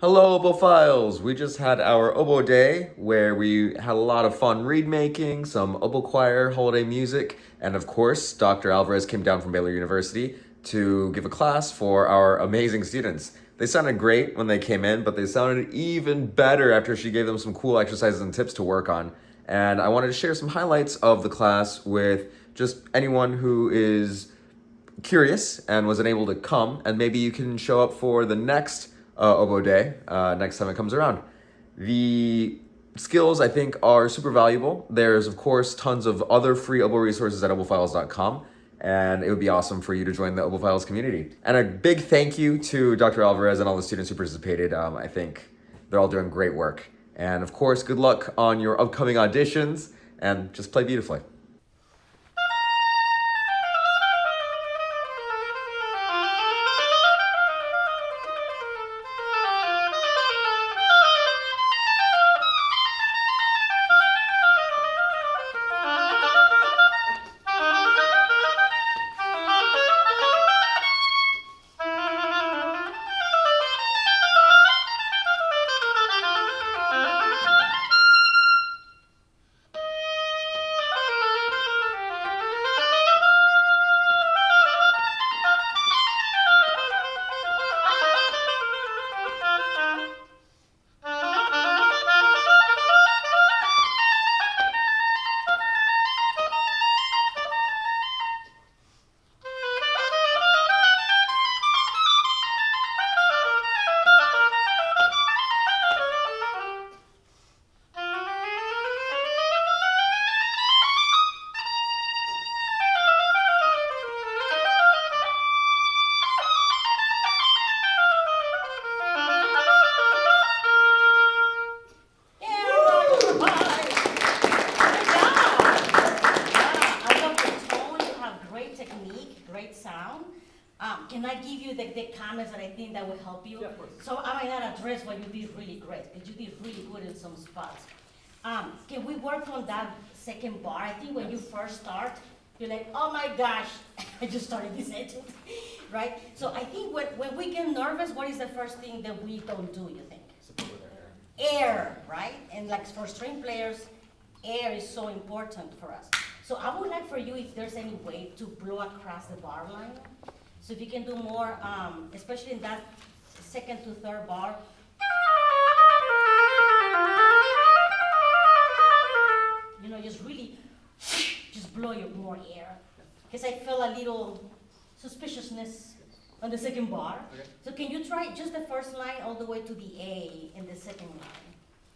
Hello, Obophiles! We just had our Oboe Day where we had a lot of fun reed making, some oboe choir, holiday music, and of course, Dr. Alvarez came down from Baylor University to give a class for our amazing students. They sounded great when they came in, but they sounded even better after she gave them some cool exercises and tips to work on. And I wanted to share some highlights of the class with just anyone who is curious and wasn't able to come, and maybe you can show up for the next Oboe Day next time it comes around. The skills, I think, are super valuable. There's, of course, tons of other free oboe resources at obophiles.com, and it would be awesome for you to join the Obophiles community. And a big thank you to Dr. Alvarez and all the students who participated. I think they're all doing great work. And of course, good luck on your upcoming auditions, and just play beautifully. Can I give you the comments that I think that will help you? Yeah, of course. So I might not address what you did really great, because you did really good in some spots. Can we work on that second bar? I think when you first start, you're like, oh my gosh, I just started this etude, right? So I think when we get nervous, what is the first thing that we don't do, you think? Support with air. Air, right? And like for string players, air is so important for us. So I would like for you, if there's any way to blow across the bar line. So if you can do more, especially in that second to third bar. You know, just really, just blow your more air. Because I feel a little suspiciousness on the second bar. Okay. So can you try just the first line all the way to the A in the second line?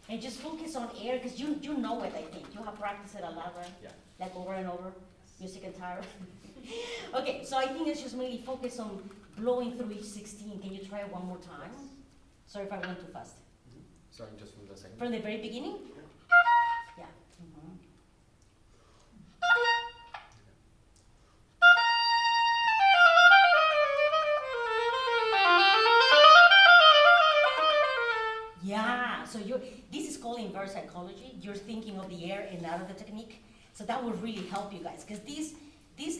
And just focus on air, because you know it, I think. You have practiced it a lot, right? Yeah. Like over and over, you're sick and tired. Okay, so I think it's just mainly focus on blowing through each 16. Can you try it one more time? Sorry if I went too fast. Starting just from the second. From the very beginning? Yeah. Mhm. Yeah, so this is called inverse psychology. You're thinking of the air and not of the technique. So that will really help you guys, because these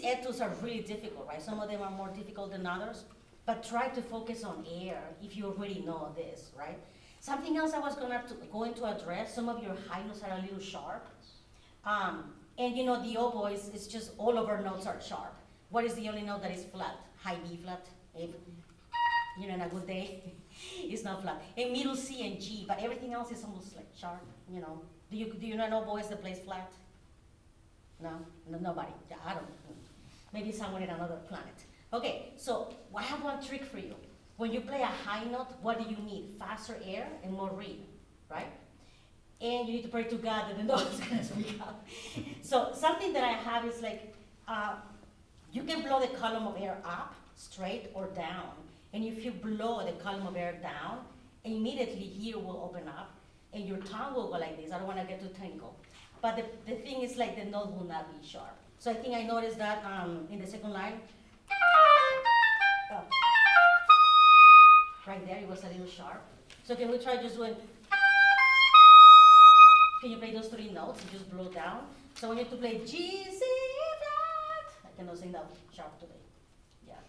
etudes are really difficult, right? Some of them are more difficult than others, but try to focus on air if you already know this, right? Something else I was going to address, some of your high notes are a little sharp. And you know, the oboe is just all of our notes are sharp. What is the only note that is flat? High B flat. If, you know, in a good day, it's not flat. And middle C and G, but everything else is almost like sharp, you know. Do you know oboes that plays flat? No, nobody. Yeah, I don't. Maybe someone in another planet. Okay, so I have one trick for you. When you play a high note, what do you need? Faster air and more reed, right? And you need to pray to God that the note is gonna speak up. So something that I have is like, you can blow the column of air up, straight, or down. And if you blow the column of air down, immediately here will open up, and your tongue will go like this. I don't wanna get too technical. But the thing is, like, the note will not be sharp. So I think I noticed that in the second line. Oh. Right there, it was a little sharp. So can we try just doing, can you play those three notes and just blow down? So when you have to play G, C, flat, I cannot sing that sharp today. Yeah.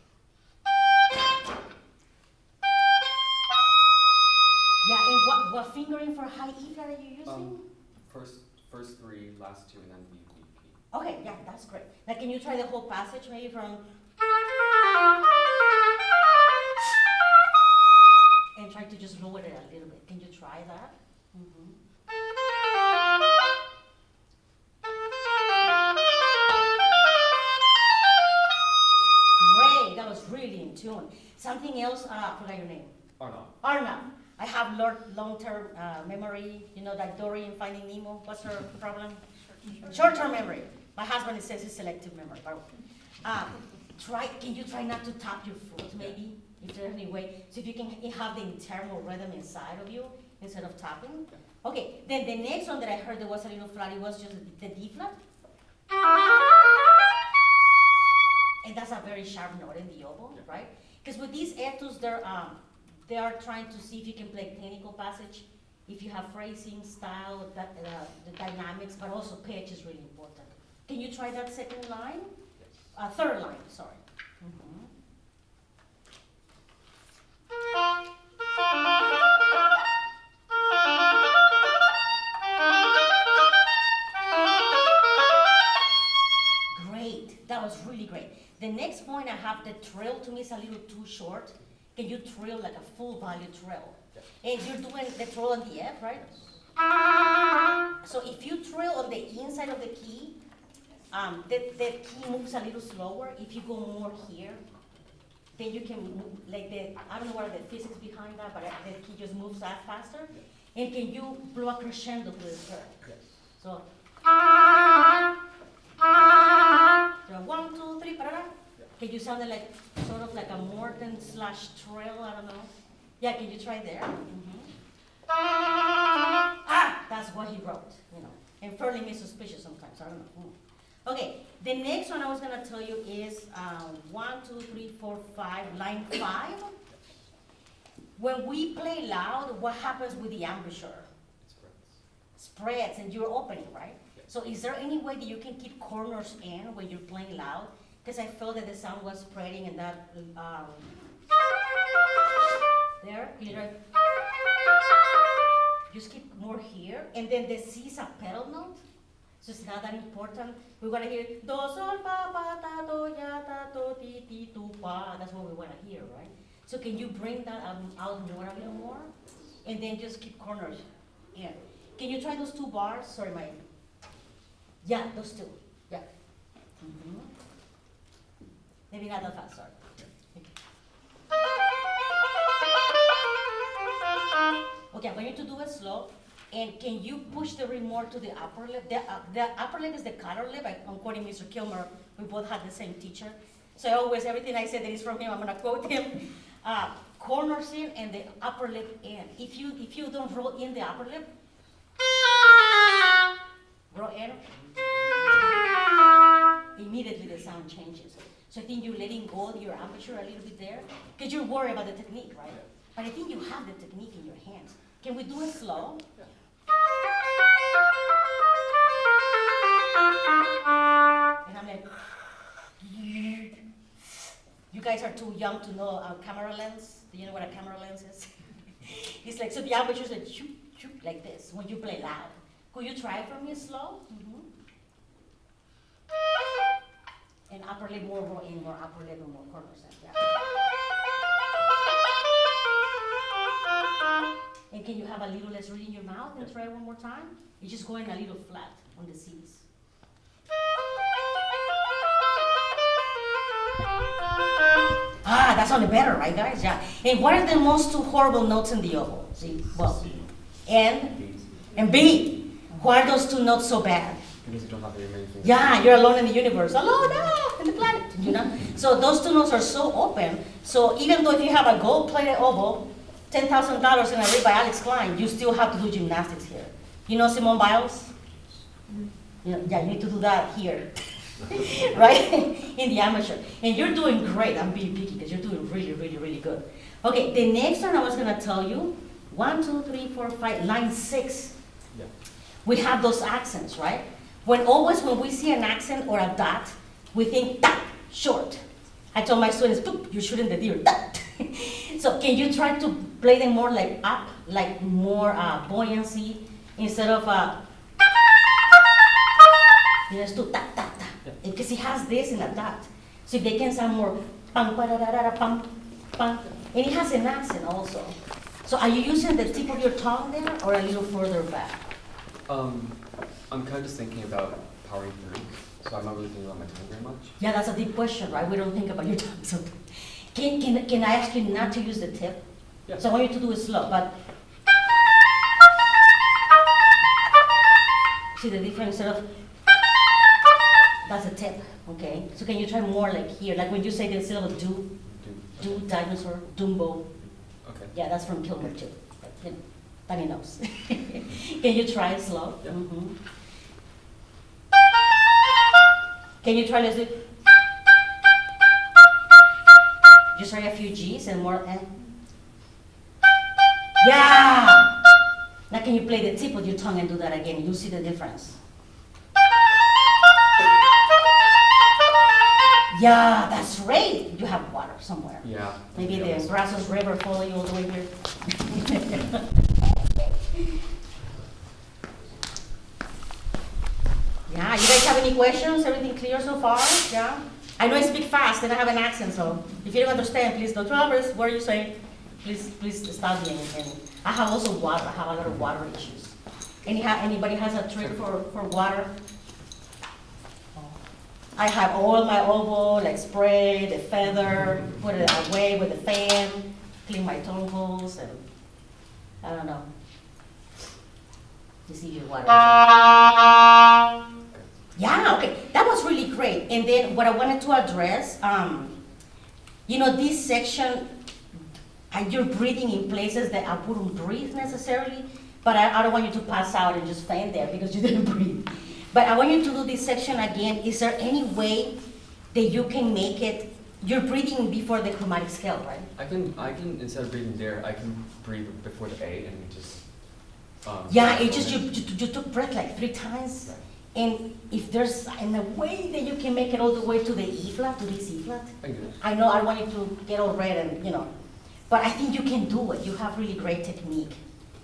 and what fingering for high E flat are you using? First three, last two, and then B, B, P. Okay, yeah, that's great. Now, can you try the whole passage maybe from? And try to just lower it a little bit. Can you try that? Great, that was really in tune. Something else, I forgot your name. Arnav. I have long-term memory, you know, that Dory in Finding Nemo. What's her problem? Short-term memory. My husband says it's selective memory. Can you try not to tap your foot maybe, if there's any way, so if you can have the internal rhythm inside of you instead of tapping? Okay, then the next one that I heard that was a little flat, it was just the D flat. And that's a very sharp note in the oboe, right? Because with these etudes, they are trying to see if you can play technical passage, if you have phrasing, style, the dynamics, but also pitch is really important. Can you try that second line? Third line, sorry. Great, that was really great. The next point I have, the trill to me is a little too short. Can you trill like a full value trill? And you're doing the trill on the F, right? So if you trill on the inside of the key, the key moves a little slower. If you go more here, then you can move, like I don't know what are the physics behind that, but the key just moves that faster. And can you blow a crescendo with the third? Yes. So, 1, 2, 3, parara. Can you sound it like, sort of like a Morton / trill, I don't know. Yeah, can you try there? That's what he wrote, you know. And Furling is suspicious sometimes, I don't know. Okay, the next one I was gonna tell you is 1, 2, 3, 4, 5, line 5. When we play loud, what happens with the embouchure? Spreads, and you're opening, right? So is there any way that you can keep corners in when you're playing loud? Because I felt that the sound was spreading and that, there, you know, just keep more here, and then the C is a pedal note, so it's not that important. We're gonna hear do, sol, fa, fa, ta, do, ya, ta, do, ti, ti, tu, pa. That's what we wanna hear, right? So can you bring that out more, a little more? And then just keep corners in. Can you try those 2 bars? Sorry, yeah, those 2, yeah. Maybe not that fast, sorry. Okay, I want you to do it slow. And can you push the ring more to the upper lip? The upper lip is the cutter lip. I'm quoting Mr. Kilmer. We both had the same teacher. So everything I said that is from him, I'm gonna quote him. Corners in and the upper lip in. If you don't roll in the upper lip, roll in, immediately the sound changes. So I think you're letting go of your embouchure a little bit there, because you're worried about the technique, right? But I think you have the technique in your hands. Can we do it slow? And I'm like, you guys are too young to know a camera lens. Do you know what a camera lens is? It's like, so the embouchure is like, shoop, shoop, like this when you play loud. Could you try it for me slow? And upper lip more roll in, more upper lip and more corners. Yeah. And can you have a little less read in your mouth and try it one more time? You're just going a little flat on the C's. That sounded better, right, guys? Yeah. And what are the most 2 horrible notes in the oboe? See, well, N and B. Why are those 2 notes so bad? Because you don't have your main finger. Yeah, you're alone in the universe, alone in the planet, you know? So those 2 notes are so open. So even though if you have a gold-plated oboe, $10,000 in a read by Alex Klein, you still have to do gymnastics here. You know Simone Biles? You know, yeah, you need to do that here, right? In the amateur. And you're doing great. I'm being picky because you're doing really, really, really good. Okay, the next one I was gonna tell you, 1, 2, 3, 4, 5, line 6. Yeah. We have those accents, right? When we see an accent or a dot, we think dot, short. I told my students, you're shooting the deer, dot. So can you try to play them more like up, like more buoyancy instead of just do ta ta ta, because it has this in a dot. So if they can sound more pam pa da da da pam pam, and it has an accent also. So are you using the tip of your tongue there or a little further back? I'm kind of just thinking about powering through, so I'm not really thinking about my tongue very much. Yeah, that's a deep question, right? We don't think about your tongue. So can I ask you not to use the tip? Yeah. So I want you to do it slow, but see the difference instead of that's a tip, okay? So can you try more like here, like when you say the syllable do dinosaur, Dumbo. Okay. Yeah, that's from Kilmer too. Danny knows. Can you try it slow? Yeah. Mm-hmm. Can you try, let's do, just try a few G's and more N. Yeah! Now can you play the tip with your tongue and do that again? You'll see the difference. Yeah, that's great. You have water somewhere. Yeah. Maybe the Brazos River follow you all the way here. Yeah, you guys have any questions? Everything clear so far? Yeah? I know I speak fast and I have an accent, so if you don't understand, please, Dr. Alvarez, what are you saying? Please stop me. And I have also water. I have a lot of water issues. Anybody has a trick for water? I have all my oboe, like spray, the feather, put it away with the fan, clean my tongue holes, and I don't know. You see your water. Yeah, okay, that was really great. And then what I wanted to address, you know, this section, you're breathing in places that I wouldn't breathe necessarily, but I don't want you to pass out and just faint there because you didn't breathe. But I want you to do this section again. Is there any way that you can make it, you're breathing before the chromatic scale, right? I can instead of breathing there, I can breathe before the A and just. Yeah, it just, you took breath like 3 times. Right. And if there's in a way that you can make it all the way to the E flat, to this E flat. I can do it. I know I don't want you to get all red and, you know, but I think you can do it. You have really great technique.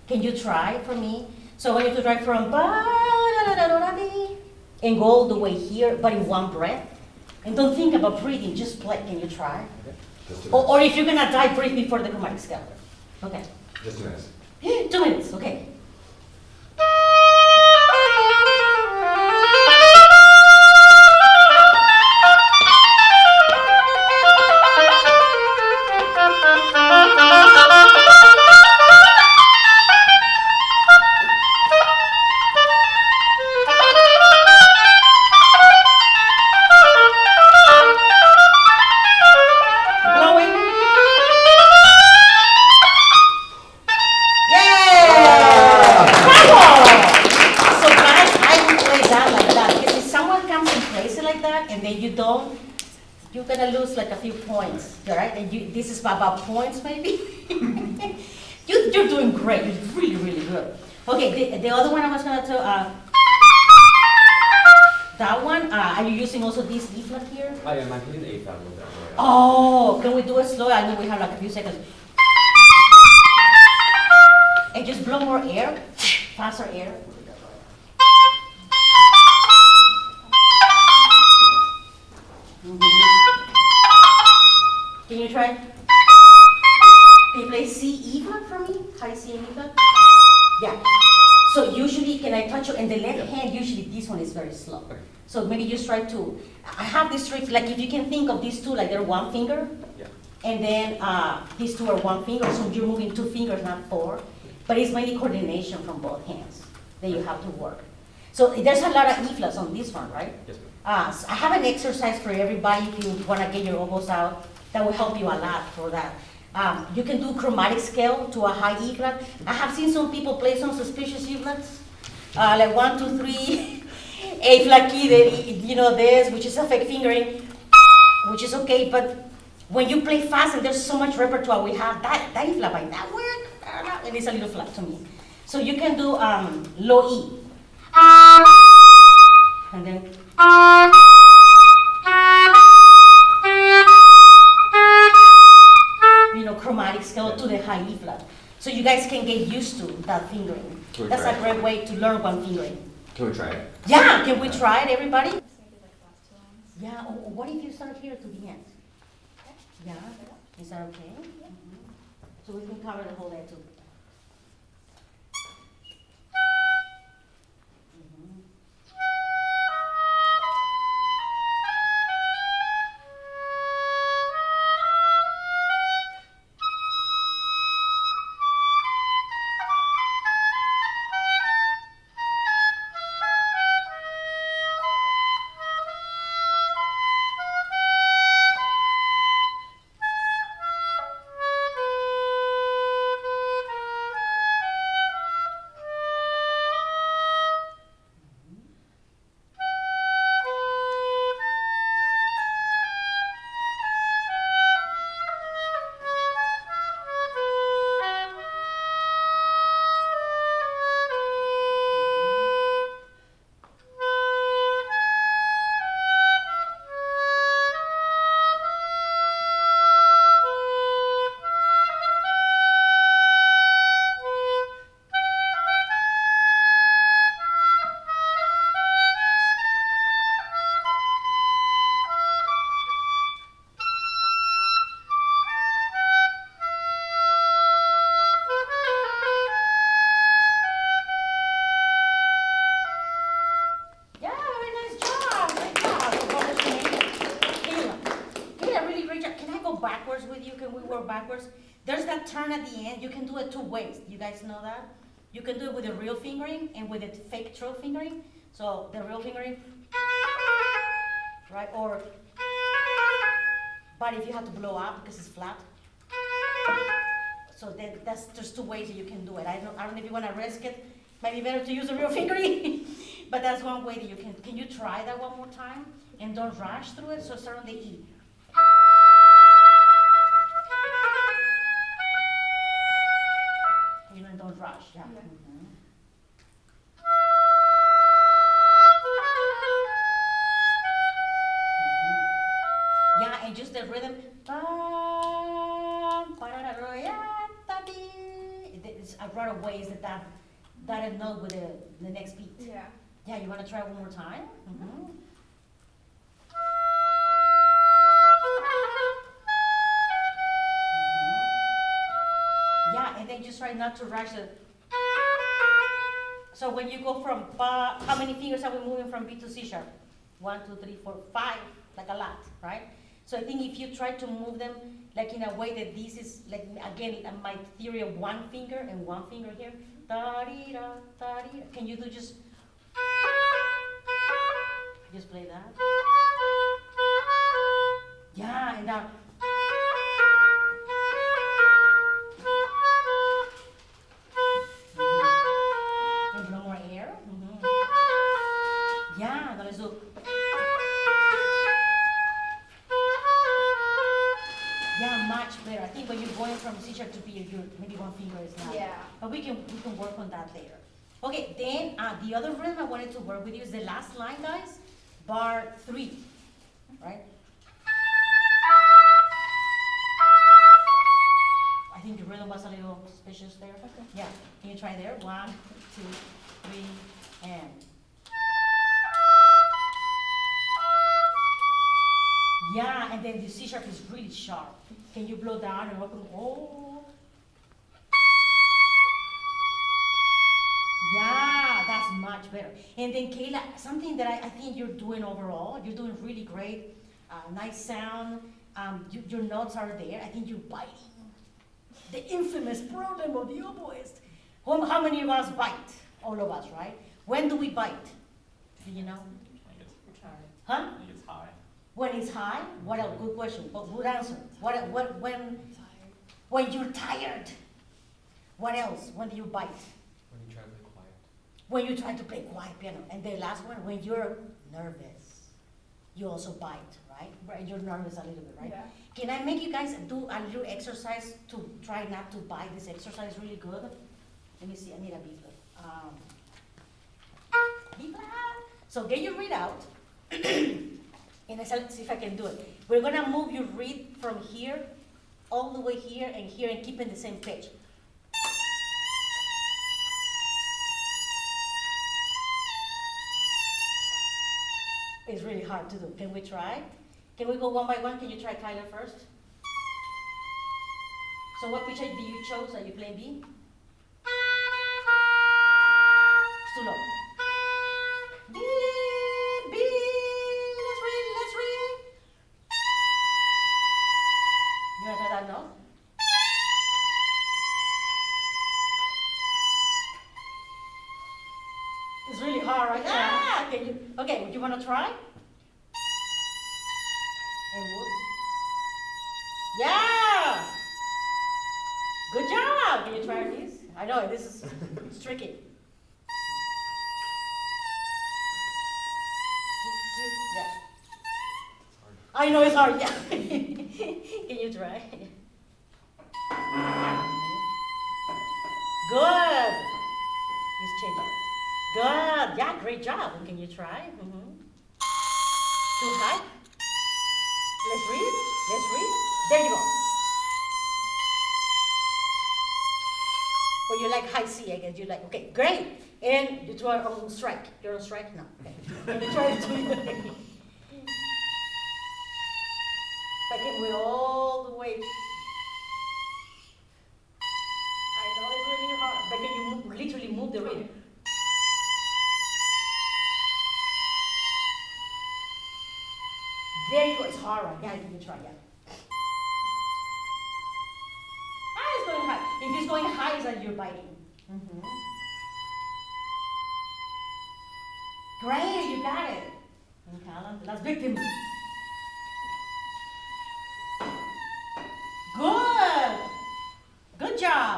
Can you try for me? So I want you to try from ba da da da da da and go all the way here, but in one breath. And don't think about breathing, just play. Can you try? Okay. Just 2 Or if you're gonna die, breathe before the chromatic scale. Okay. Just 2 minutes. 2 minutes, okay. You're gonna lose like a few points, all right? And this is about points, maybe. You're doing great. You're really, really good. Okay, the other one I was gonna tell. That one. Are you using also this E flat here? I am. I'm hitting the A flat a little bit. Oh, can we do it slow? I know we have like a few seconds. And just blow more air, faster air. Can you try? Can you play C, E flat for me? High C and E flat? Yeah. So usually, can I touch you? And the left hand, usually this one is very slow. Okay. So maybe just try to, I have this trick, like if you can think of these two, like they're one finger. Yeah. And then these two are one finger, so you're moving 2 fingers, not 4. But it's mainly coordination from both hands that you have to work. So there's a lot of E flats on this one, right? Yes, ma'am. So I have an exercise for everybody if you want to get your oboes out. That will help you a lot for that. You can do chromatic scale to a high E flat. I have seen some people play some suspicious E flats, like 1, 2, 3, A flat key, you know, this, which is a fake fingering, which is okay, but when you play fast and there's so much repertoire we have, that E flat might not work, and it's a little flat to me. So you can do low E. And then So you guys can get used to that fingering. Can we That's try a it? great way to learn one fingering. Can we try it? Yeah, can we try it, everybody? Maybe like last 2 lines. Yeah, or what if you start here to the end? Yeah, is that okay? So we can cover the whole etude. Yeah, very nice job. Great job. Kayla. Kayla, really great job. Can I go backwards with you? Can we work backwards? There's that turn at the end. You can do it 2 ways. You guys know that? You can do it with the real fingering and with the fake trill fingering. So the real fingering, right? Or, but if you have to blow up because it's flat. So then there's 2 ways that you can do it. I don't know if you want to risk it. Might be better to use the real fingering. But that's one way that you can. Can you try that one more time? And don't rush through it. So start on the E. You know, don't rush. Yeah. Yeah. Mhm. Yeah, and just the rhythm. It's a lot of ways that note with the next beat. Yeah. Yeah, you want to try one more time? Mhm. Yeah, and then just try not to rush it. So when you go from ba, how many fingers are we moving from B to C sharp? 1, 2, 3, 4, 5, like a lot, right? So I think if you try to move them like in a way that this is like again my theory of 1 finger and 1 finger here. Da-dee-da, da-dee-da. Can you do just play that? Yeah, and now. And blow more air. Yeah, now let's do. Yeah, much better. I think when you're going from C sharp to B, you're maybe 1 finger is not. Yeah. But we can work on that later. Okay, then the other rhythm I wanted to work with you is the last line, guys. Bar 3, right? I think the rhythm was a little suspicious there. Okay. Yeah, can you try there? 1, 2, 3, and. Yeah, and then the C sharp is really sharp. Can you blow down and open? Oh. Yeah, that's much better. And then Kayla, something that I think you're doing overall, you're doing really great. Nice sound. Your notes are there. I think you're biting. The infamous problem of the oboist. How many of us bite? All of us, right? When do we bite? Do you know? Huh? I think it's high. When it's high? What else? Good question. But good answer. When you're tired. What else? When do you bite? When you try to play quiet. When you try to play quiet piano. And the last one, when you're nervous, you also bite, right? Right, you're nervous a little bit, right? Yeah. Can I make you guys do a little exercise to try not to bite? This exercise is really good. Let me see, I need a B flat. B flat. So get your reed out. And let's see if I can do it. We're gonna move your reed from here, all the way here and here, and keep in the same pitch. It's really hard to do. Can we try? Can we go one by one? Can you try Tyler first? So what pitch do you chose? Are you playing B? It's too low. B, B, let's read. You wanna try that note? It's really hard, right? Yeah. Okay, do you wanna try? And wood. Yeah! Good job! Can you try this? I know, this is it's tricky. Yeah. I know it's hard, yeah. Can you try? Good! He's changing. Good! Yeah, great job. And can you try? Too high? Let's read. There you go. But you like high C, I guess. You like, okay, great. And you try on strike. You're on strike? No. Okay. Can you try it too? But can we all the way? I know it's really hard. But can you literally move the rhythm? There you go. It's hard, right? Yeah, you can try, yeah. It's going high. If it's going high, it's like you're biting. Great, you got it. Okay, last victim.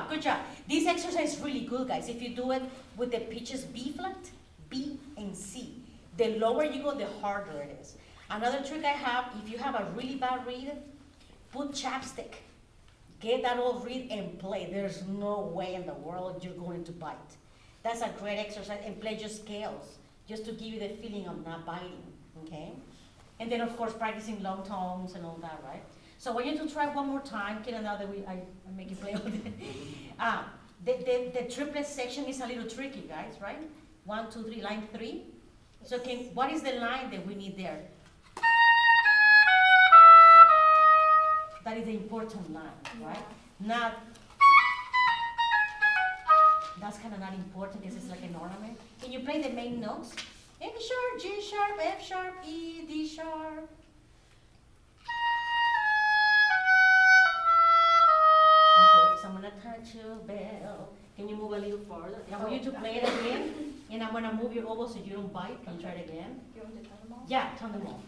Good job. This exercise is really good, guys. If you do it with the pitches B flat, B and C, the lower you go, the harder it is. Another trick I have, if you have a really bad reed, put chapstick. Get that old reed and play. There's no way in the world you're going to bite. That's a great exercise, and play just scales, just to give you the feeling of not biting, okay? And then of course practicing long tones and all that, right? So I want you to try one more time. Can another way I make you play with it. The triplet section is a little tricky, guys, right? 1, 2, 3, line 3. So what is the line that we need there? That is the important line, right? Not, that's kind of not important because it's like an ornament. Can you play the main notes? A sharp, G sharp, F sharp, E, D sharp. Okay, so I'm gonna touch your bell. Can you move a little further? I want you to play it again, and I'm gonna move your oboe so you don't bite. Can you try it again? You want me to turn them off? Yeah, turn them off.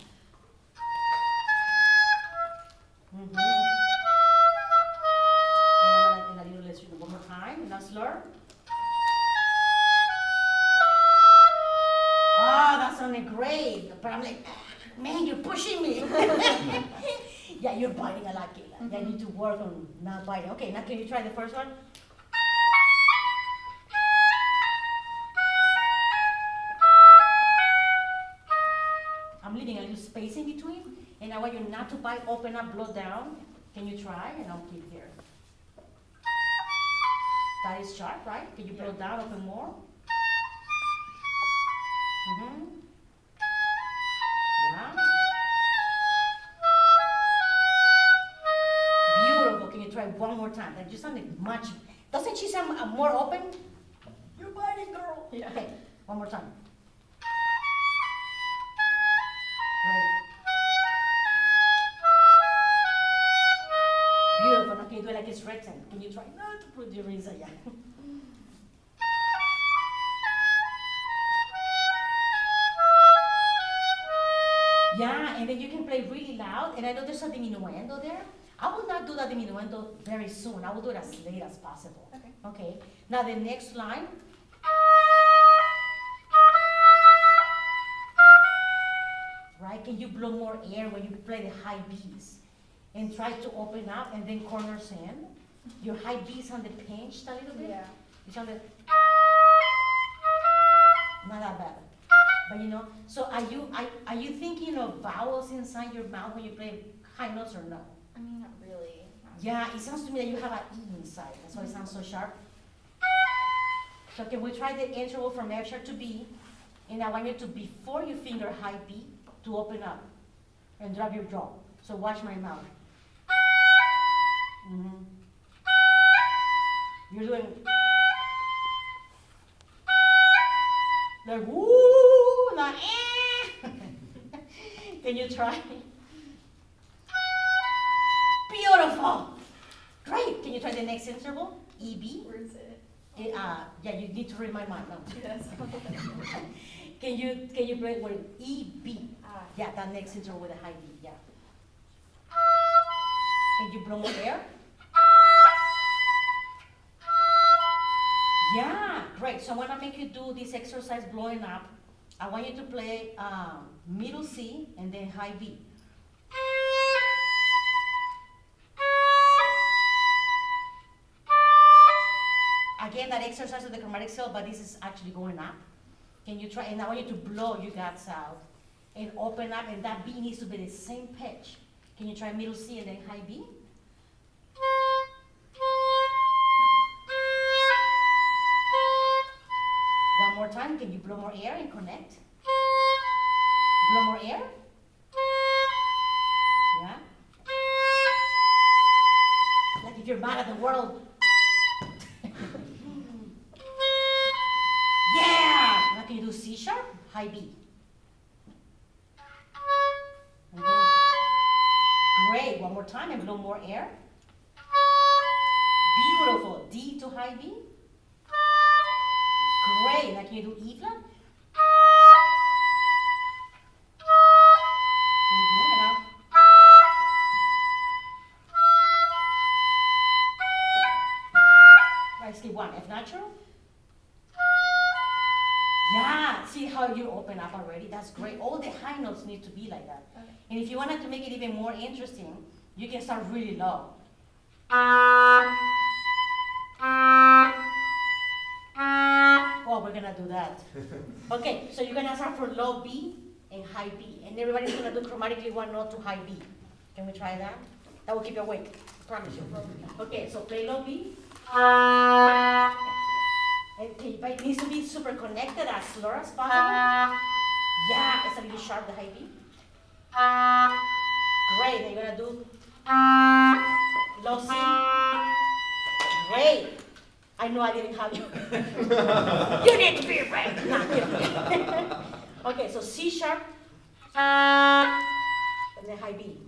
And I'm gonna let's do one more time. Now slur. That sounded great. But I'm like, man, you're pushing me. Yeah, you're biting a lot, Kayla. Yeah, you need to work on not biting. Okay, now can you try the first one? I'm leaving a little space in between. And I want you not to bite, open up, blow down. Can you try? And I'll keep here. That is sharp, right? Can you blow down, open more? Yeah. Beautiful. Can you try one more time? That just sounded much. Doesn't she sound more open? You're biting, girl. Yeah. Okay, one more time. Great. Beautiful. Now can you do it like it's written? Can you try not to put your razor? Yeah. Yeah, and then you can play really loud. And I know there's a diminuendo there. I will not do that diminuendo very soon. I will do it as late as possible. Okay. Okay. Now the next line. Right? Can you blow more air when you play the high B's? And try to open up and then corners in. Your high B's sounded pinched a little bit. Yeah. You sounded not that bad. But you know, so are you thinking of vowels inside your mouth when you play high notes or no? I mean, not really. Yeah, it sounds to me that you have an E inside. That's why it sounds so sharp. So can we try the interval from F sharp to B? And I want you to, before you finger high B, to open up and drop your jaw. So watch my mouth. Mhm. You're doing like woo, not eh. Can you try? Beautiful. Great. Can you try the next interval? EB. Where is it? Yeah, you need to read my mind. No. Yes. Can you play with EB? Ah. Yeah, that next interval with a high B. Yeah. Can you blow more air? Yeah, great. So I want to make you do this exercise blowing up. I want you to play middle C and then high B. Again, that exercise of the chromatic scale, but this is actually going up. Can you try? And I want you to blow your guts out and open up, and that B needs to be the same pitch. Can you try middle C and then high B? One more time. Can you blow more air and connect? Blow more air. Yeah. Like if you're mad at the world. Yeah. Now can you do C sharp, high B? Great. One more time and blow more air. Beautiful. D to high B. Great. Now can you do E flat? And now. Right, skip one. F natural. Yeah. See how you open up already? That's great. All the high notes need to be like that. Okay. And if you wanted to make it even more interesting, you can start really low. Oh, we're gonna do that. Okay, so you're gonna start for low B and high B, and everybody's gonna do chromatically one note to high B. Can we try that? That will keep you awake. Promise you. Okay, so play low B. And but it needs to be super connected, as slow as possible. Yeah, it's a little sharp, the high B. Great, then you're gonna do low C. Great. I know I didn't have you. You need to be ready. No, you don't. Okay, so C sharp and then high B.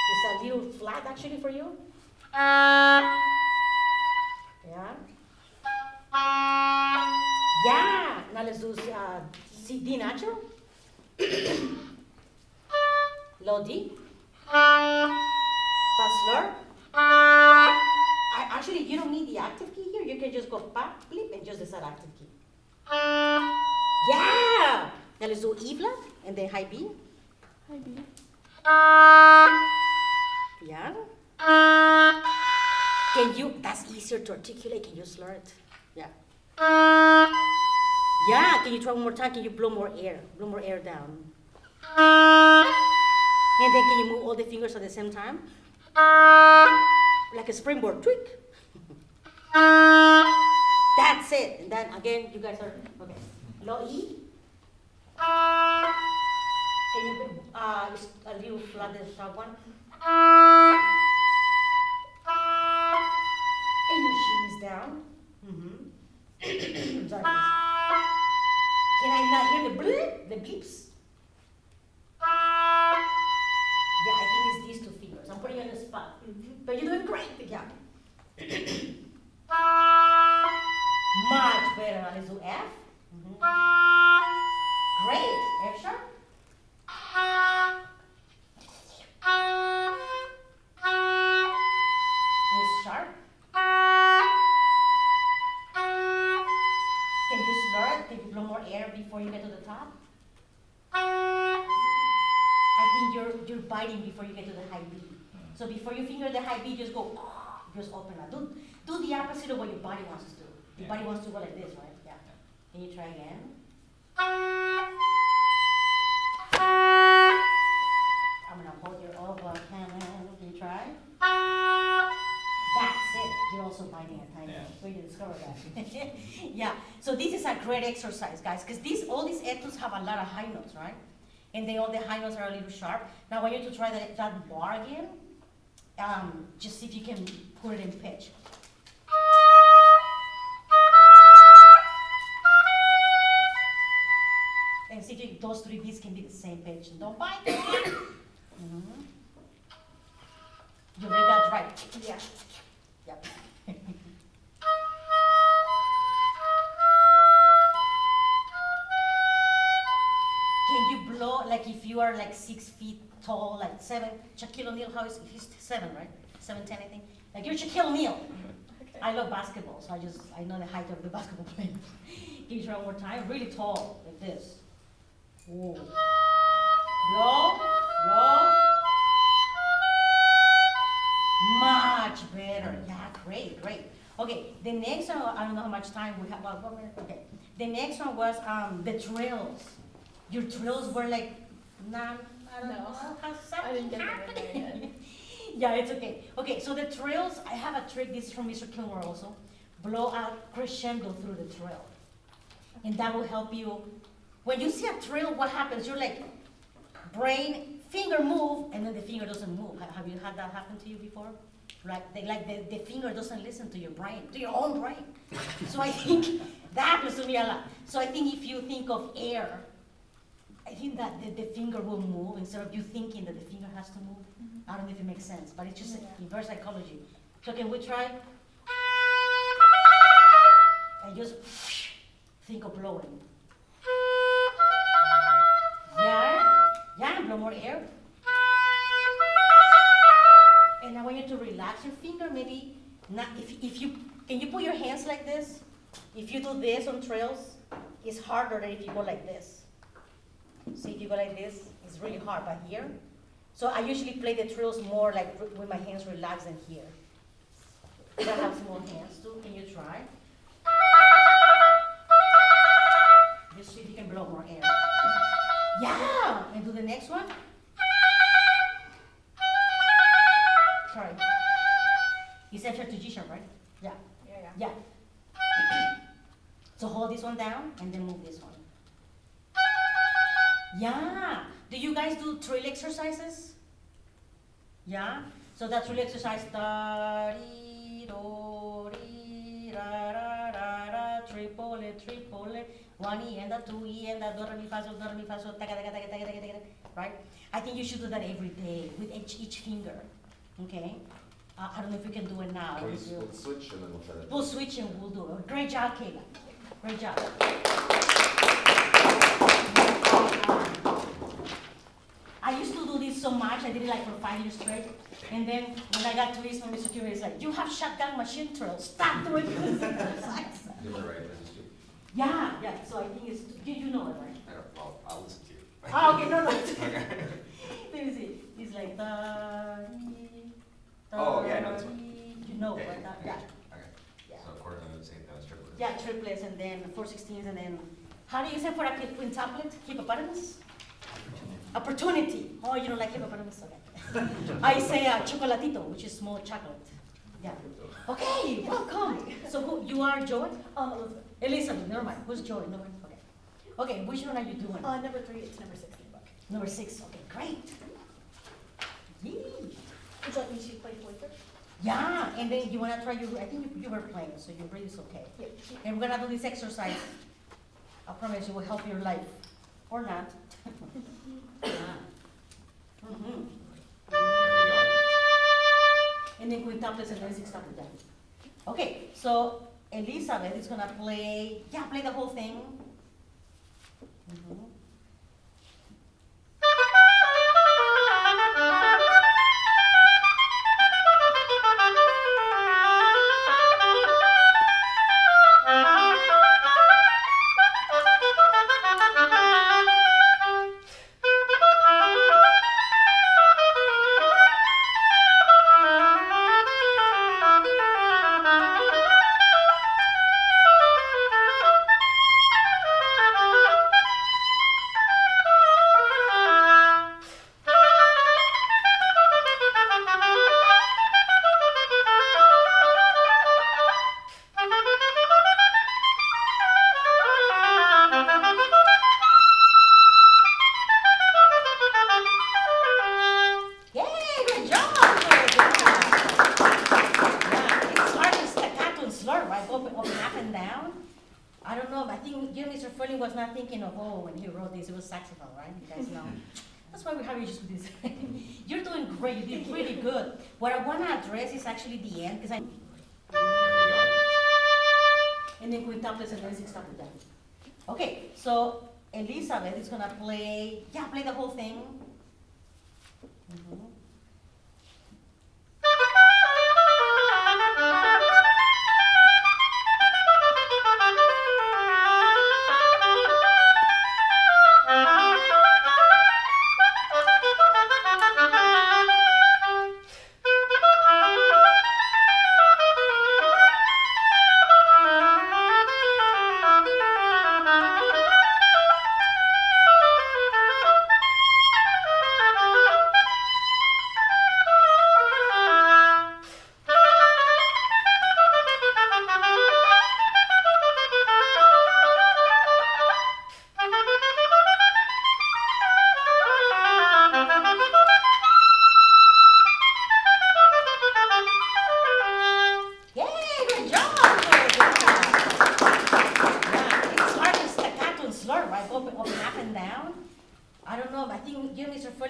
It's a little flat actually for you. Yeah. Yeah. Now let's do C D natural. Low D. Fast slur. Actually, you don't need the active key here. You can just go pop, flip, and just decide active key. Yeah! Now let's do E flat and then high B. Hi, B. Yeah. Can you, that's easier to articulate. Can you slur it? Yeah. Yeah, can you try one more time? Can you blow more air? Blow more air down. And then can you move all the fingers at the same time? Like a springboard, tweak. That's it. And then again, you guys are, okay. Low E. Can you, just a little flat, the sharp one. And your chin is down. Sorry. Can I not hear the bleep, the bleeps? Yeah, I think it's these two fingers. I'm putting you on the spot. But you're doing great. Yeah. Much better. Now let's do F. Great. F sharp. It's sharp. Can you slur it? Can you blow more air before you get to the top? I think you're biting before you get to the high B. So before you finger the high B, just go, just open up. Do the opposite of what your body wants to do. Your body wants to go like this, right? Yeah. Can you try again? I'm gonna hold your elbow. Can you try? That's it. You're also biting a tiny Yeah. where you discover that. Yeah, so this is a great exercise, guys, because all these etudes have a lot of high notes, right? And all the high notes are a little sharp. Now I want you to try that bar again. Just see if you can put it in pitch. And see if those three beats can be the same pitch. And don't bite. Mm-hmm. You read that right? Yeah. Yep. Can you blow, like if you are like 6 feet tall, like 7, Shaquille O'Neal, he's 7, right? 7'10", I think. Like you're Shaquille O'Neal. Okay. I love basketball, so I know the height of the basketball players. Can you try one more time? Really tall, like this. Whoa. Blow, blow. Much better. Yeah, great, great. Okay, the next one, I don't know how much time we have. Well, 1 minute. Okay. The next one was the trills. Your trills were like, I don't No. know how I didn't get them in happening. there yet. Yeah, it's okay. Okay, so the trills, I have a trick. This is from Mr. Kilmore also. Blow out crescendo through the trill. And that will help you. When you see a trill, what happens? You're like, finger move, and then the finger doesn't move. Have you had that happen to you before? The finger doesn't listen to your brain, to your own brain. So I think that happens to me a lot. So I think if you think of air, I think that the finger will move instead of you thinking that the finger has to move. I don't know if it makes sense, but it's just inverse psychology. So can we try? And just think of blowing. Yeah, blow more air. And I want you to relax your finger, maybe not, can you put your hands like this? If you do this on trills, it's harder than if you go like this. See, if you go like this, it's really hard, but here. So I usually play the trills more like with my hands relaxed than here. I have small hands too, can you try? Just see if you can blow more air. Yeah, and do the next one. Sorry. It's F sharp to G sharp, right? Yeah. Yeah. So hold this one down and then move this one. Yeah. Do you guys do trill exercises? Yeah. So that trill exercise. Da, dee, do, dee, ra, ra, ra, ra, triple, triple. 1 E and a 2 E and a do, re, mi, fa, sol, taca, taca, taca, taca, taca, taca, right? I think you should do that every day with each finger. Okay? I don't know if we can do it now. We'll switch and then we'll try to. We'll switch and we'll do it. Great job, Kayla. Great job. I used to do this so much, I did it like for 5 years straight. And then when I got to East, Mr. Curie is like, you have shotgun machine trills. Stop doing this exercise. You're right, this is true. Yeah. So I think it's, you know it, right? I don't, I'll listen to you. Oh, okay, no. Okay. Let me see. It's like da, Oh, yeah, I know this one. You know Yeah, what yeah, that, I yeah. got you. Okay. Yeah. So of course I'm the same, that was triplets. Yeah, triplets and then 4/16 and then, how do you say for a quintuplet? Hippopotamus? Opportunity. Oh, you don't like hippopotamus? Okay. I say chocolatito, which is small chocolate. Yeah. Okay, welcome. So who, you are Joey? Elizabeth. Elizabeth, never mind. Who's Joey? No one. Okay. Okay, which one are you doing? Number 3, it's number 6 in the book. Number 6. Okay, great. Yay. Would you like me to play Flicker? Yeah, and then you wanna try I think you were playing, so your breath is okay. Yeah. And we're gonna do this exercise. I promise it will help your life. Or not. Yeah. Mhm. And then quintuplets and then sextuplets down. Okay, so Elizabeth is gonna play the whole thing. Mhm. Of up and down. I don't know, I think Mr. Furling was not thinking of Oboe when he wrote this, it was saxophone, right? You guys know. That's why we have issues with this. You're doing great, you did really good. What I want to address is actually the end, because and then quintuplets and then sextuplets down. Okay, so Elizabeth is gonna play the whole thing. Mhm.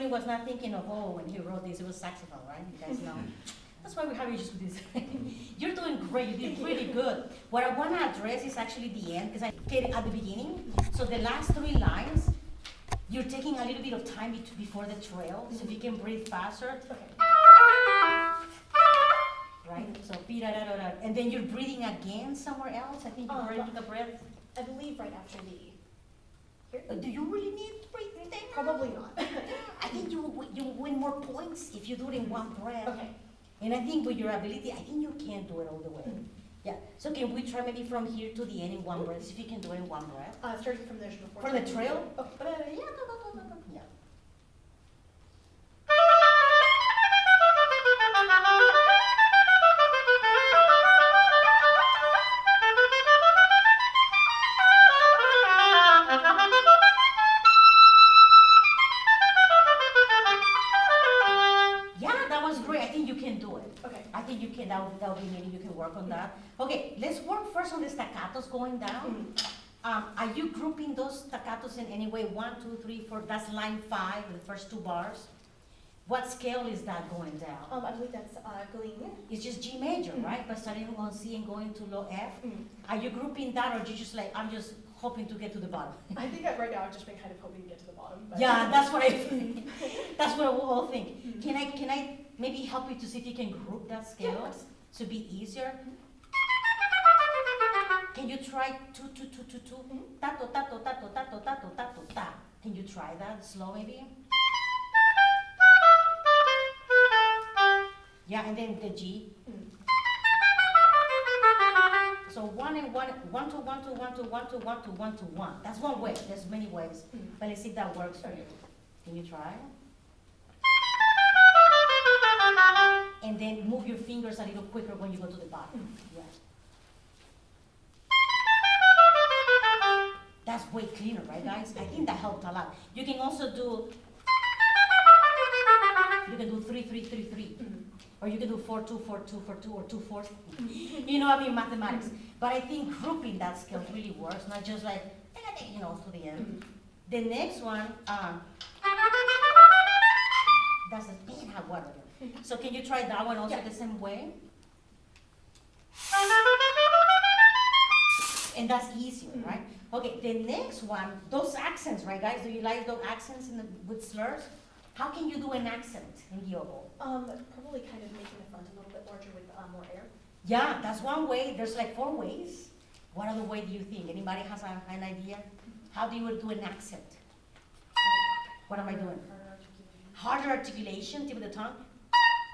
Was not thinking of Oboe when he wrote this, it was saxophone, right? You guys know. That's why we have issues with this. You're doing great, you did really good. What I want to address is actually the end, because I did it at the beginning. So the last 3 lines, you're taking a little bit of time before the trail, so if you can breathe faster. Right? So, and then you're breathing again somewhere else. I think you already took a breath. I believe right after the. Do you really need to breathe there? Probably not. I think you win more points if you do it in one breath. Okay. And I think with your ability, I think you can do it all the way. Yeah. So can we try maybe from here to the end in one breath? See if you can do it in one breath. Starting from there before. For the trail? Oh, Yeah, go. Yeah. That'll be maybe you can work on that. Okay, let's work first on the staccatos going down. Are you grouping those staccatos in any way? 1, 2, 3, 4, that's line 5, the first 2 bars. What scale is that going down? I believe that's Gling. It's just G major, right? But starting on C and going to low F. Are you grouping that, or you just like, I'm just hoping to get to the bottom? I think that right now I've just been kind of hoping to get to the bottom. But yeah, that's what I think. That's what we all think. Can I maybe help you to see if you can group that scale? Yes. To be easier. Can you try 2, 2, 2, 2, 2? Tato, tato, tato, tato, tato, tato, ta. Can you try that slow maybe? Yeah, and then the G. So 1 and 1, 1 to 1 to 1 to 1 to 1 to 1 to 1. That's one way. There's many ways. But let's see if that works for you. Can you try? And then move your fingers a little quicker when you go to the bottom. Yeah. That's way cleaner, right, guys? I think that helped a lot. You can also do. You can do 3, 3, 3, 3. Or you can do 4, 2, 4, 2, 4, 2, or 2, 4. You know, I mean, mathematics. But I think grouping that scale really works, not just like, you know, to the end. The next one, that's a man, how what? So can you try that one also the same way? And that's easier, right? Okay, the next one, those accents, right, guys? Do you like those accents with slurs? How can you do an accent in the oboe? Probably kind of making the front a little bit larger with more air. Yeah, that's one way. There's like 4 ways. What other way do you think? Anybody has an idea? How do you do an accent? What am I doing? Harder articulation, tip of the tongue,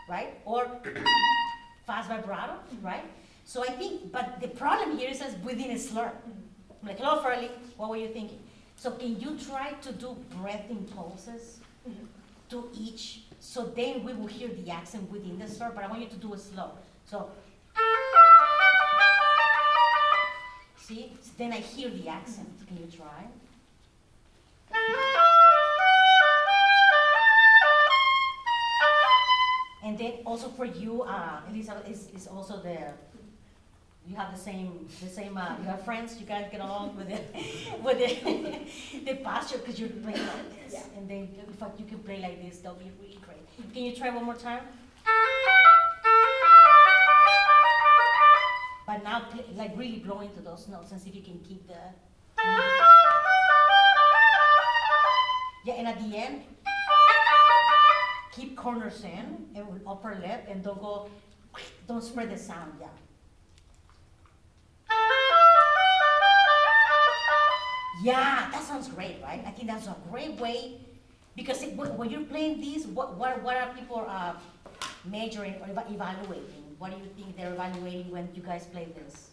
right? Or fast vibrato, right? So I think, but the problem here is that within a slur. I'm like, hello, Farley, what were you thinking? So can you try to do breath impulses to each, so then we will hear the accent within the slur, but I want you to do it slow. So, see? So then I hear the accent. Can you try? And then also for you, Elizabeth, is also the You have the same, you have friends, you guys get along with it, with the posture, because you're playing like this. Yeah. And then if you can play like this, that'll be really great. Can you try one more time? But now, like really blow into those notes and see if you can keep the. Yeah, and at the end, keep corners in and with upper lip, and don't spread the sound. Yeah. Yeah, that sounds great, right? I think that's a great way, because when you're playing these, what are people measuring or evaluating? What do you think they're evaluating when you guys play this?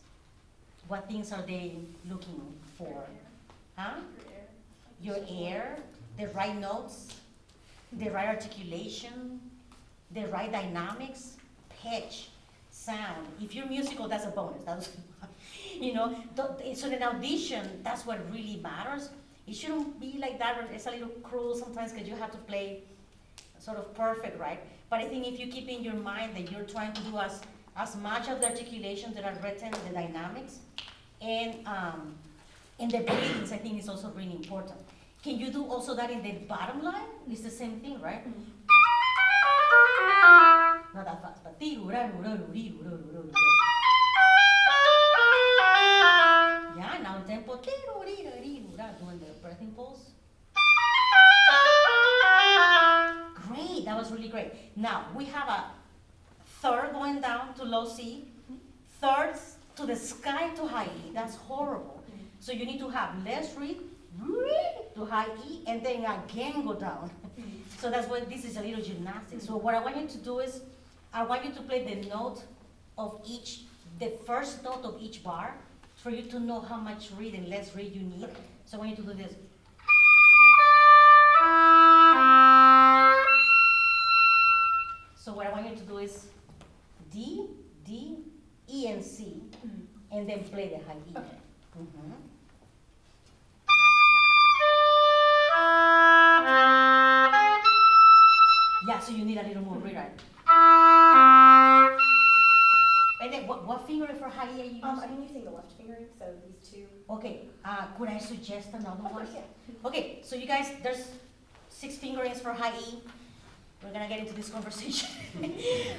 What things are they looking for? Huh? Your air, the right notes, the right articulation, the right dynamics, pitch, sound. If you're musical, that's a bonus. That's so in an audition, that's what really matters. It shouldn't be like that, or it's a little cruel sometimes because you have to play sort of perfect, right? But I think if you keep in your mind that you're trying to do as much of the articulations that are written, the dynamics, and the breathings, I think is also really important. Can you do also that in the bottom line? It's the same thing, right? Not that fast, but yeah, now tempo, doing the breathing pulse. Great, that was really great. Now, we have a third going down to low C, thirds to the sky to high E. That's horrible. So you need to have less read to high E, and then again go down. So that's why this is a little gymnastics. So what I want you to do is, I want you to play the note of the first note of each bar, for you to know how much read and less read you need. So I want you to do this. So what I want you to do is D, D, E, and C, and then play the high E. Okay. Yeah, so you need a little more rewrite. And then what finger for high E are you using? I'm using the left fingering, so these two. Okay, could I suggest another one? Of course, yeah. Okay, so you guys, there's 6 fingerings for high E. We're gonna get into this conversation.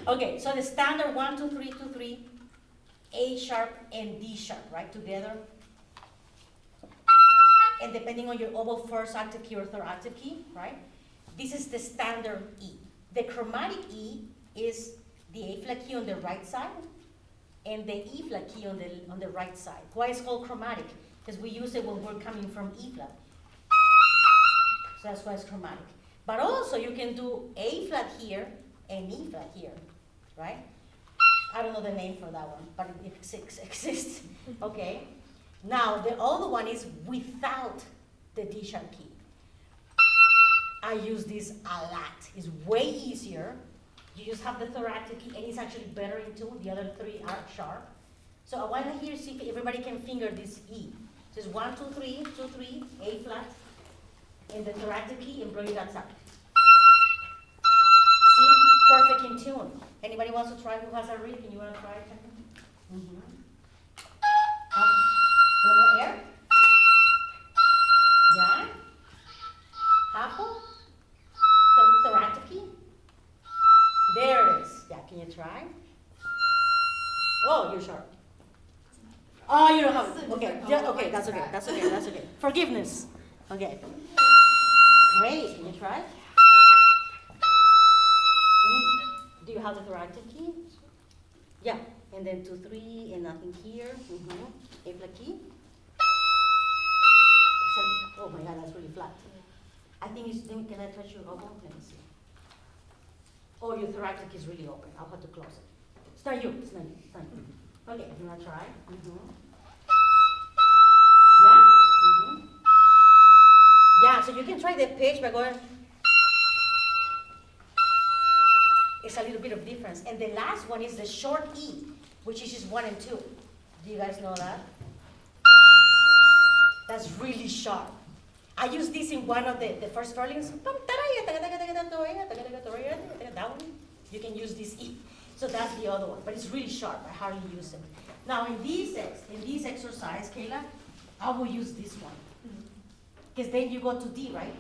Okay, so the standard 1, 2, 3, 2, 3, A sharp and D sharp, right, together. And depending on your oboe first octave key or third octave key, right? This is the standard E. The chromatic E is the A flat key on the right side and the E flat key on the right side. Why is it called chromatic? Because we use it when we're coming from E flat. So that's why it's chromatic. But also you can do A flat here and E flat here, right? I don't know the name for that one, but it exists, okay? Now, the other one is without the D sharp key. I use this a lot. It's way easier. You just have the third octave key, and it's actually better in tune. The other 3 are sharp. So I want to hear, see if everybody can finger this E. So it's 1, 2, 3, 2, 3, A flat, and the third octave key, and blow it outside. See? Perfect in tune. Anybody wants to try who has a reed? Can you want to try it? A little more air. Yeah. Half. Third octave key. There it is. Yeah, can you try? Oh, you're sharp. Oh, you don't have it. Okay, okay, that's okay, that's okay, that's okay. Forgiveness. Okay. Great, can you try? Do you have the third octave key? Yeah, and then 2, 3, and nothing here. A flat key. Oh my God, that's really flat. I think it's, can I touch your oboe? Let me see. Oh, your third octave key is really open. I'll have to close it. It's not you, it's not you, it's not you. Okay, you wanna try? Yeah? Yeah, so you can try the pitch by going. It's a little bit of difference. And the last one is the short E, which is just 1 and 2. Do you guys know that? That's really sharp. I use this in one of the first furlings. That one, you can use this E. So that's the other one, but it's really sharp. I hardly use it. Now in this exercise, Kayla, I will use this one. Because then you go to D, right?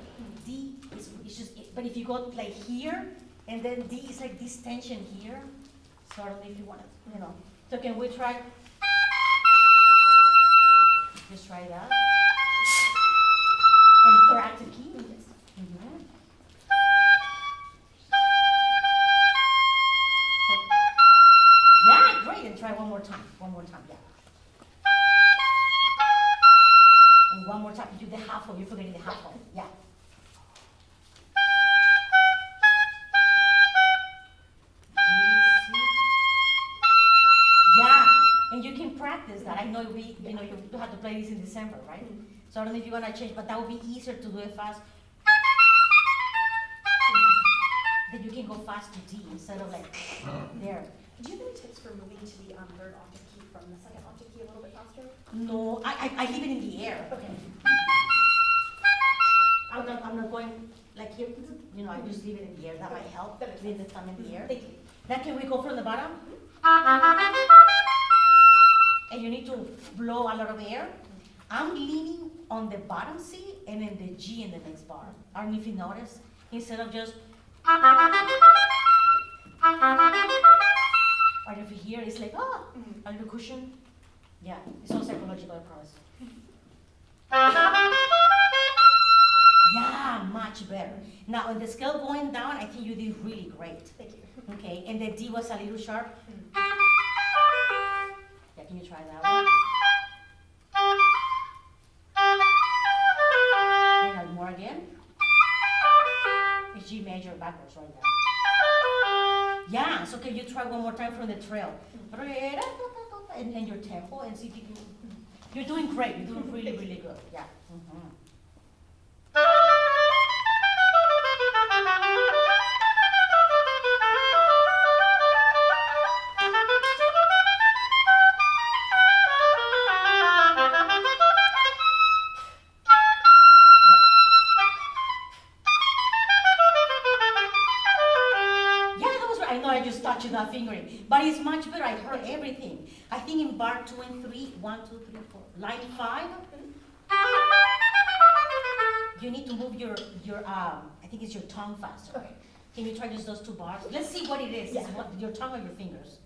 D is just, but if you go like here, and then D is like this tension here. So I don't know if you want it, So can we try? Just try that. And interactive key. Yes. Yeah, great. And try one more time. Yeah. And one more time. You do the half of. You're forgetting the half of. Yeah. Yeah, and you can practice that. I know you have to play this in December, right? So I don't know if you're gonna change, but that would be easier to do it fast. Then you can go fast to D instead of like there. Do you have any tips for moving to the third octave key from the second octave key a little bit faster? No, I leave it in the air. Okay. I'm not going like here. I just leave it in the air. That might help. Leave the thumb in the air. Thank you. Now can we go from the bottom? And you need to blow a lot of air. I'm leaning on the bottom C and then the G in the next bar. I don't know if you notice. Instead of just right over here, it's like, a little cushion. Yeah, it's all psychological, I promise. Yeah, much better. Now, on the scale going down, I think you did really great. Thank you. Okay, and the D was a little sharp. Yeah, can you try that one? And more again. It's G major backwards right now. Yeah, so can you try one more time from the trail? And your tempo and see if you can. You're doing great. You're doing really, really good. Yeah. Touching that fingering, but it's much better. I heard everything. I think in bar 2 and 3, 1, 2, 3, 4, line 5, you need to move your I think it's your tongue faster. Okay. Can you try just those 2 bars? Let's see what it is. Yeah. Is it your tongue or your fingers?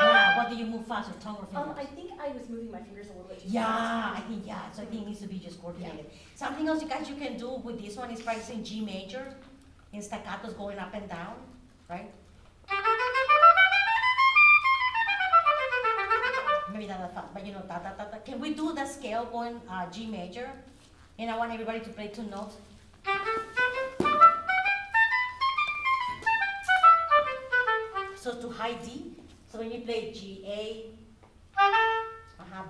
Yeah. What do you move faster, tongue or fingers? I think I was moving my fingers a little bit too Yeah, fast. I think So I think it needs to be just coordinated. Something else you guys you can do with this one is practicing G major in staccatos going up and down, right? Maybe not that fast, but ta ta ta ta. Can we do the scale going G major? And I want everybody to play 2 notes. So to high D. So when you play G A,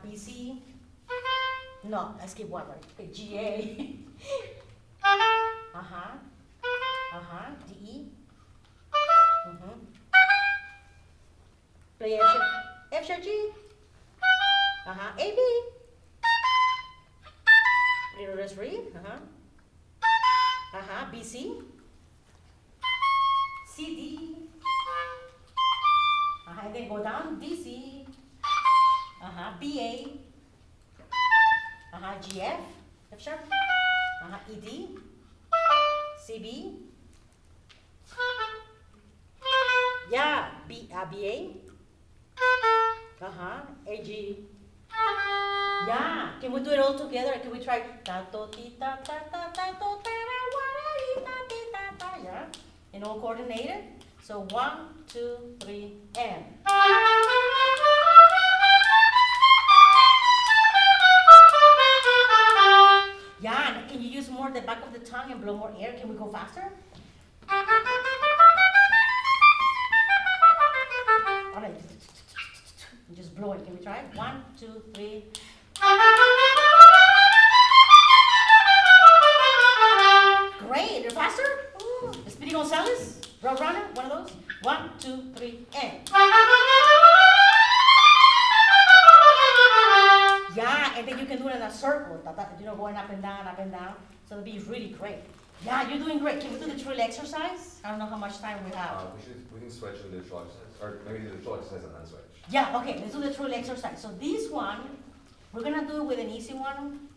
B C. No, I skip one, right? G A. D E. Play F sharp G. A B. Little rest read. B C. C D. And then go down D C. B A. G F. F sharp. E D. C B. Yeah, B A. A G. Yeah, can we do it all together? Can we try ta to ti ta ta ta ta to ta ra wa ra i ta ti ta ta? Yeah, and all coordinated. So 1, 2, 3, and. Yeah, can you use more the back of the tongue and blow more air? Can we go faster? All right. Just blow it. Can we try? 1, 2, 3. Great. You're faster? Speedy Gonzalez? Road runner? One of those? 1, 2, 3, and. Yeah, and then you can do it in a circle, going up and down, up and down. So it'll be really great. Yeah, you're doing great. Can we do the trill exercise? I don't know how much time we have. We can switch into the trill exercise, or maybe do the trill exercise and then switch. Yeah, okay, let's do the trill exercise. So this one, we're gonna do it with an easy one.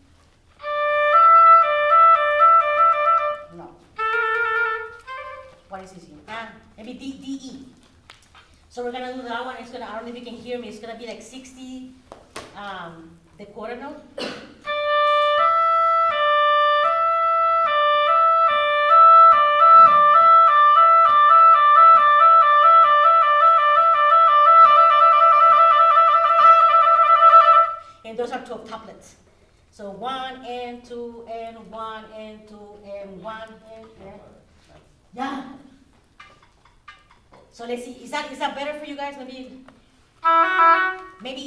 No. What is easy? Maybe D, E. So we're gonna do that one. It's gonna, I don't know if you can hear me, it's gonna be like 60, the quarter note. And those are 12 couplets. So 1 and 2 and 1 and 2 and 1 and yeah. So let's see. Is that better for you guys? Maybe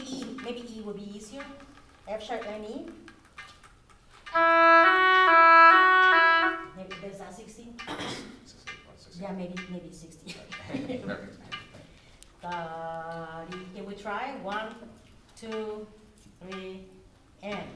E would be easier. F sharp and E. Maybe there's that 16. Yeah, maybe 16. Can we try? 1, 2, 3, and.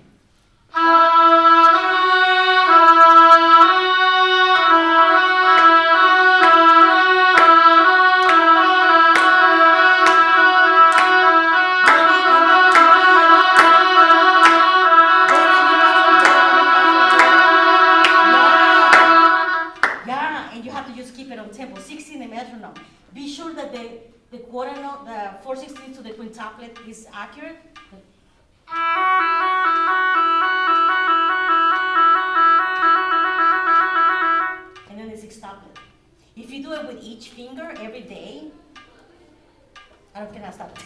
Yeah, and you have to just keep it on tempo. 16 the metronome. Be sure that the quarter note, the 4/16 to the quintuplet is accurate. And then the sextuplet. If you do it with each finger every day, I don't cannot stop it.